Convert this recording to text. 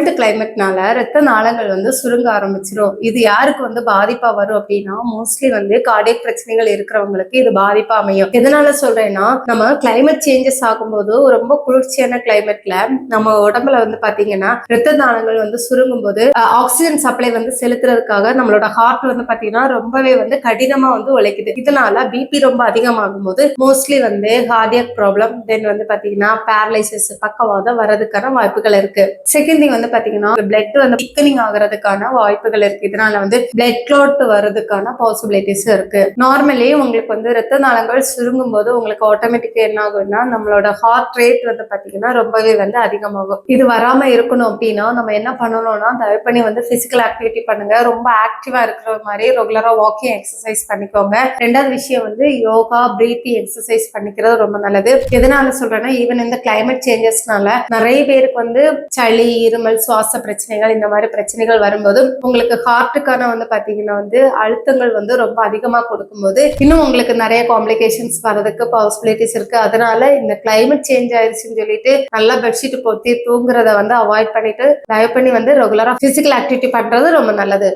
Gold கிளைமேட்னால ரத்த நாளங்கள் வந்து சுருங்க ஆரம்பிச்சிடும். இது யாருக்கு வந்து பாதிப்பா வரும் அப்படின்னா, மோஸ்ட்லி வந்து கார்டியக் பிரச்சனைகள் இருக்கிறவங்களுக்கு இது பாதிப்பா அமையும். எதனால சொல்றேன்னா, நம்ம கிளைமேட் சேஞ்சஸ் ஆகும்போது ரொம்ப குளிர்ச்சியான கிளைமேட்ல நம்ம உடம்புல வந்து பாத்தீங்கன்னா ரத்த நாளங்கள் வந்து சுருங்கும் போது ஆக்சிஜன் சப்ளை வந்து செலுத்துறதுக்காக நம்மளோட ஹார்ட் வந்து பாத்தீங்கன்னா ரொம்பவே வந்து கடினமா வந்து உழைக்குது. இதனால பிபி ரொம்ப அதிகமாகும் போது மோஸ்ட்லி வந்து கார்டியக் ப்ராப்ளம், தென் வந்து பாத்தீங்கன்னா பேரலைசிஸ், பக்கவாதம் வரதுக்கான வாய்ப்புகள் இருக்கு. செகண்ட் திங் வந்து பாத்தீங்கன்னா பிளட் வந்து திக்கனிங் ஆகுறதுக்கான வாய்ப்புகள் இருக்கு. இதனால வந்து பிளட் கிளாட் வர்றதுக்கான பாசிபிலிட்டிஸ் இருக்கு. நார்மலி உங்களுக்கு வந்து ரத்த நாளங்கள் சுருங்கும் போது உங்களுக்கு ஆட்டோமேட்டிக்கா என்ன ஆகும்னா நம்மளோட ஹார்ட் ரேட் வந்து பாத்தீங்கன்னா ரொம்பவே வந்து அதிகமாகும். இது வராம இருக்கணும் அப்படின்னா நம்ம என்ன பண்ணணும்னா தயவு பண்ணி வந்து பிசிக்கல் ஆக்டிவிட்டி பண்ணுங்க. ரொம்ப ஆக்டிவா இருக்கிற மாதிரி ரெகுலரா வாக்கிங் எக்ஸசைஸ் பண்ணிக்கோங்க. ரெண்டாவது விஷயம் வந்து யோகா, பிரீத்திங் எக்ஸசைஸ் பண்ணிக்கிறது ரொம்ப நல்லது. எதனால சொல்றேன்னா ஈவன் இந்த கிளைமேட் சேஞ்சஸ்னால நிறைய பேருக்கு வந்து சளி, இருமல், சுவாச பிரச்சனைகள் இந்த மாதிரி பிரச்சனைகள் வரும்போது உங்களுக்கு ஹார்ட்டுக்கான வந்து பாத்தீங்கன்னா வந்து அழுத்தங்கள் வந்து ரொம்ப அதிகமா கொடுக்கும்போது இன்னும் உங்களுக்கு நிறைய காம்ப்ளிகேஷன்ஸ் வர்றதுக்கு பாசிபிலிட்டிஸ் இருக்கு. அதனால இந்த கிளைமேட் சேஞ்ச் ஆயிடுச்சுன்னு சொல்லிட்டு நல்லா பெட்ஷீட் போத்தி தூங்குறத வந்து அவாய்ட் பண்ணிட்டு தயவு பண்ணி வந்து ரெகுலரா பிசிக்கல் ஆக்டிவிட்டி பண்றது ரொம்ப நல்லது.